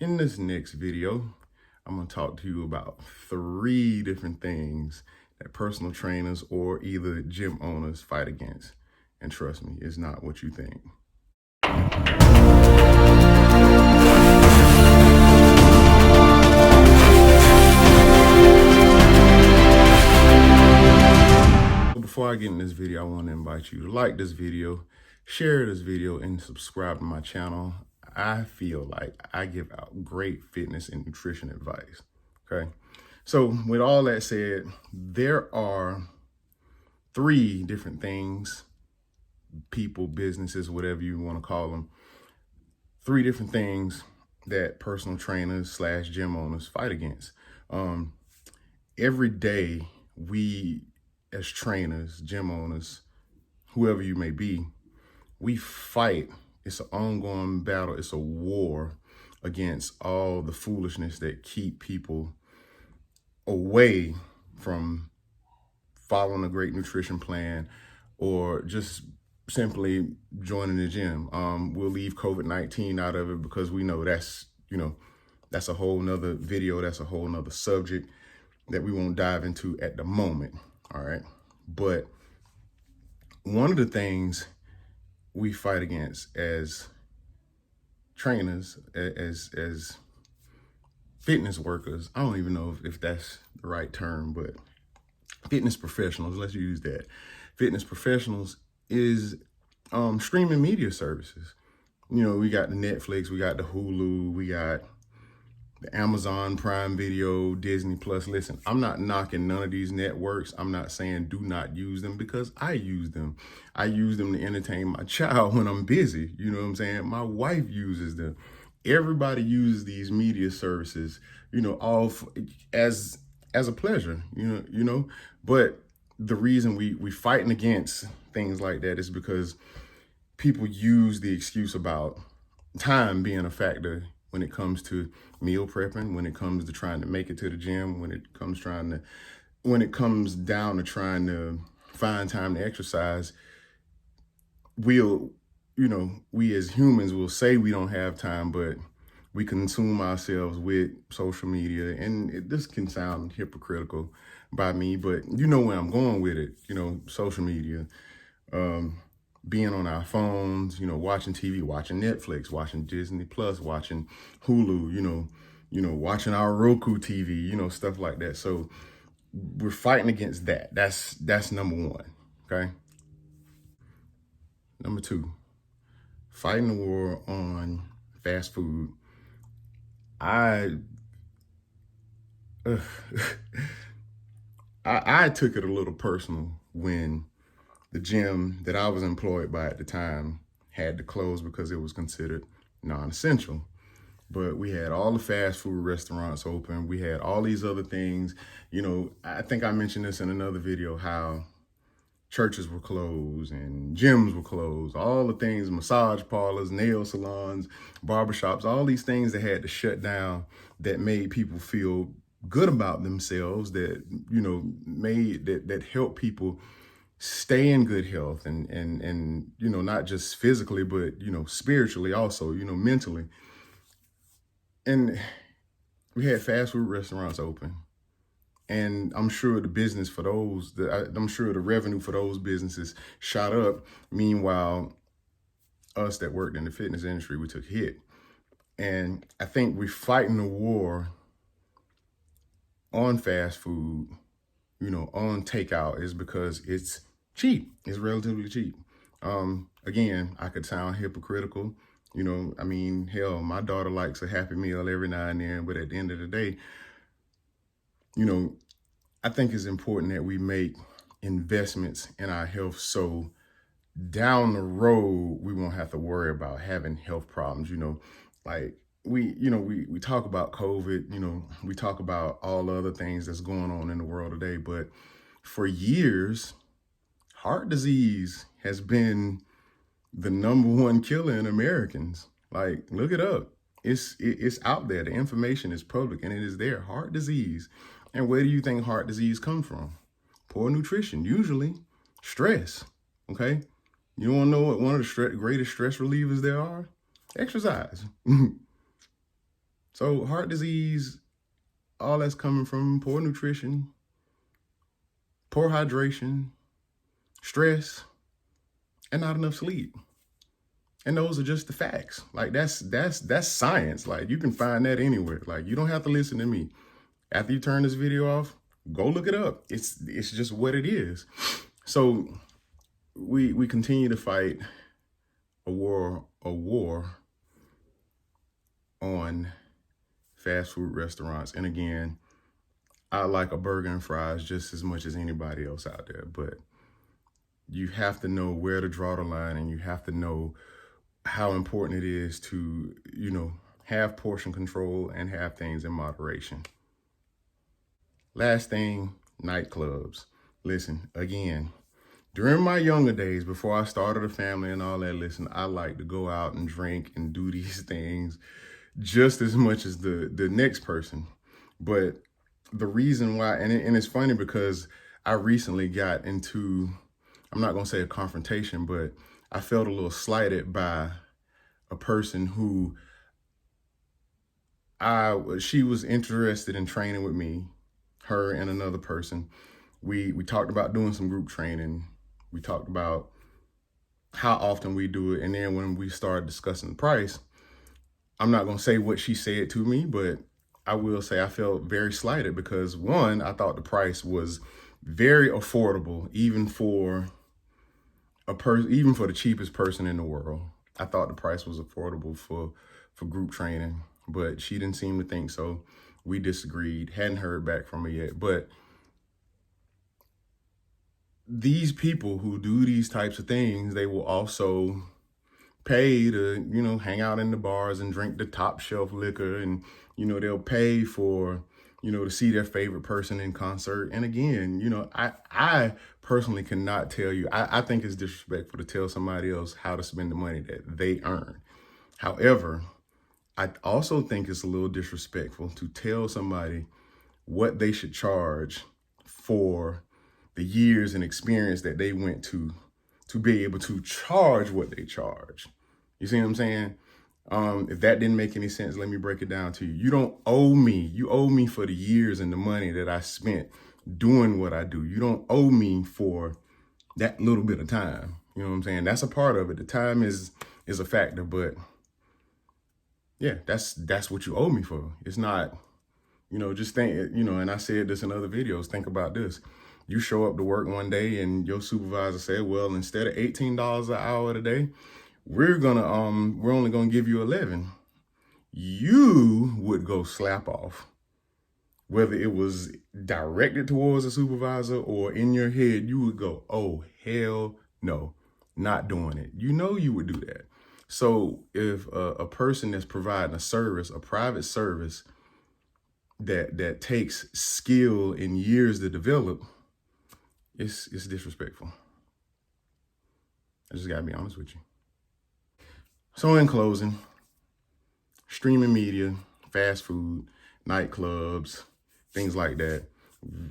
In this next video, I'm going to talk to you about 3 different things that personal trainers or either gym owners fight against. And trust me, it's not what you think. Before I get in this video, I want to invite you to like this video, share this video, and subscribe to my channel. I feel like I give out great fitness and nutrition advice, okay? So with all that said, there are 3 different things, people, businesses, whatever you want to call them, 3 different things that personal trainers / gym owners fight against. Every day we as trainers, gym owners, whoever you may be, we fight. It's an ongoing battle. It's a war against all the foolishness that keep people away from following a great nutrition plan or just simply joining the gym. We'll leave COVID-19 out of it because we know that's a whole nother video. That's a whole nother subject that we won't dive into at the moment. All right. But one of the things we fight against as trainers, as fitness workers, I don't even know if that's the right term, but fitness professionals, let's use that. Fitness professionals is streaming media services. We got the Netflix, we got the Hulu, we got the Amazon Prime Video, Disney Plus. Listen, I'm not knocking none of these networks. I'm not saying do not use them because I use them. I use them to entertain my child when I'm busy. You know what I'm saying? My wife uses them. Everybody uses these media services, all as a pleasure, But the reason we fighting against things like that is because people use the excuse about time being a factor when it comes to meal prepping, when it comes to trying to make it to the gym, when it comes down to trying to find time to exercise. We as humans will say we don't have time, but we consume ourselves with social media. And this can sound hypocritical by me, but you know where I'm going with it. Social media, being on our phones, watching TV, watching Netflix, watching Disney Plus, watching Hulu, watching our Roku TV, stuff like that. So we're fighting against that. That's number 1, okay? Number 2, fighting the war on fast food. I took it a little personal when the gym that I was employed by at the time had to close because it was considered non-essential. But we had all the fast food restaurants open. We had all these other things. I think I mentioned this in another video, how churches were closed and gyms were closed. All the things, massage parlors, nail salons, barbershops, all these things that had to shut down that made people feel good about themselves, that, that helped people stay in good health and not just physically, but, spiritually also, mentally. And we had fast food restaurants open. And I'm sure the business for those, I'm sure the revenue for those businesses shot up. Meanwhile, us that worked in the fitness industry, we took a hit. And I think we're fighting the war on fast food, on takeout, is because it's cheap. It's relatively cheap. Again, I could sound hypocritical. Hell, my daughter likes a Happy Meal every now and then, but at the end of the day, I think it's important that we make investments in our health so down the road we won't have to worry about having health problems. Like we talk about COVID, we talk about all the other things that's going on in the world today, but for years, heart disease has been the number 1 killer in Americans. Like, look it up. It's out there. The information is public and it is there. Heart disease. And where do you think heart disease comes from? Poor nutrition, usually stress. Okay. You want to know what one of the greatest stress relievers there are? Exercise. So heart disease, all that's coming from poor nutrition, poor hydration, stress, and not enough sleep. And those are just the facts. Like that's science. Like you can find that anywhere. Like you don't have to listen to me. After you turn this video off, go look it up. It's just what it is. So we continue to fight a war on fast food restaurants. And again, I like a burger and fries just as much as anybody else out there, but you have to know where to draw the line, and you have to know how important it is to, have portion control and have things in moderation. Last thing, nightclubs. Listen, again, during my younger days, before I started a family and all that, listen, I like to go out and drink and do these things just as much as the next person. But the reason why, and it's funny because I recently got into, I'm not going to say a confrontation, but I felt a little slighted by a person who she was interested in training with me, her and another person. We talked about doing some group training. We talked about how often we do it. And then when we started discussing the price, I'm not going to say what she said to me, but I will say I felt very slighted because, one, I thought the price was very affordable, even for the cheapest person in the world. I thought the price was affordable for group training, but she didn't seem to think so. We disagreed, hadn't heard back from her yet. But these people who do these types of things, they will also pay to, hang out in the bars and drink the top shelf liquor. And, they'll pay for, to see their favorite person in concert. And again, I personally cannot tell you, I think it's disrespectful to tell somebody else how to spend the money that they earn. However, I also think it's a little disrespectful to tell somebody what they should charge for the years and experience that they went to be able to charge what they charge. You see what I'm saying? If that didn't make any sense, let me break it down to you. You don't owe me. You owe me for the years and the money that I spent doing what I do. You don't owe me for that little bit of time. You know what I'm saying? That's a part of it. The time is a factor, but yeah, that's what you owe me for. It's not, just think, and I said this in other videos, think about this. You show up to work one day and your supervisor said, well, instead of $18 an hour today, we're only gonna give you 11. You would go slap off, whether it was directed towards a supervisor or in your head, you would go, oh, hell no, not doing it. You would do that. So if a person that's providing a service, a private service that takes skill and years to develop, it's disrespectful. I just gotta be honest with you. So in closing, streaming media, fast food, nightclubs, things like that,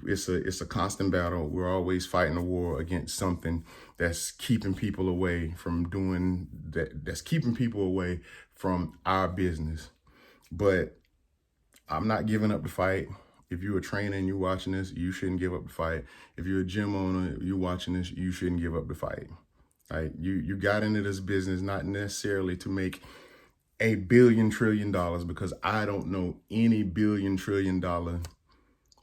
it's a constant battle. We're always fighting a war against something that's keeping people away from doing that, that's keeping people away from our business. But I'm not giving up the fight. If you're a trainer and you're watching this, you shouldn't give up the fight. If you're a gym owner, you're watching this, you shouldn't give up the fight. Right? You got into this business not necessarily to make $1 billion trillion, because I don't know any $1 billion trillion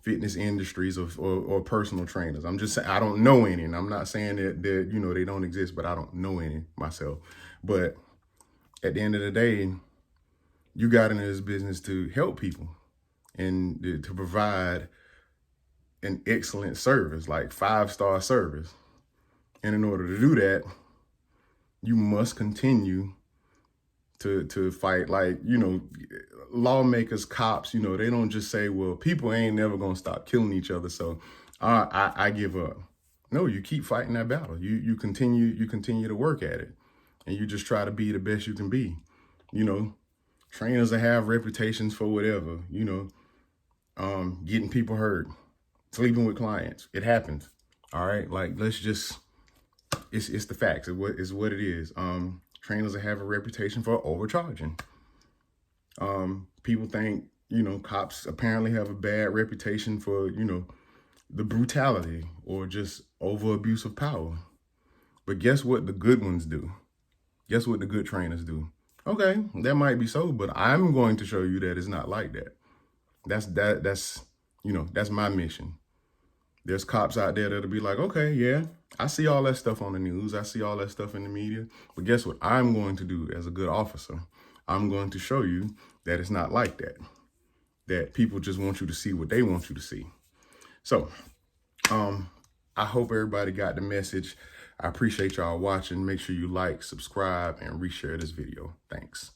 fitness industries or personal trainers. I'm just saying I don't know any, and I'm not saying that they don't exist, but I don't know any myself. But at the end of the day, you got into this business to help people and to provide an excellent service, like 5-star service. And in order to do that, you must continue to fight. Like, lawmakers, cops, they don't just say, well, people ain't never gonna stop killing each other, so I give up. No, you keep fighting that battle. You continue to work at it, and you just try to be the best you can be. Trainers that have reputations for whatever, getting people hurt, sleeping with clients. It happens. All right. Like, let's just, it's the facts. It's what it is. Trainers that have a reputation for overcharging. People think, cops apparently have a bad reputation for, the brutality or just over abuse of power. But guess what the good ones do? Guess what the good trainers do? Okay, that might be so, but I'm going to show you that it's not like that. That's my mission. There's cops out there that'll be like, okay, yeah, I see all that stuff on the news. I see all that stuff in the media. But guess what I'm going to do as a good officer? I'm going to show you that it's not like that. That people just want you to see what they want you to see. So, I hope everybody got the message. I appreciate y'all watching. Make sure you like, subscribe, and reshare this video. Thanks.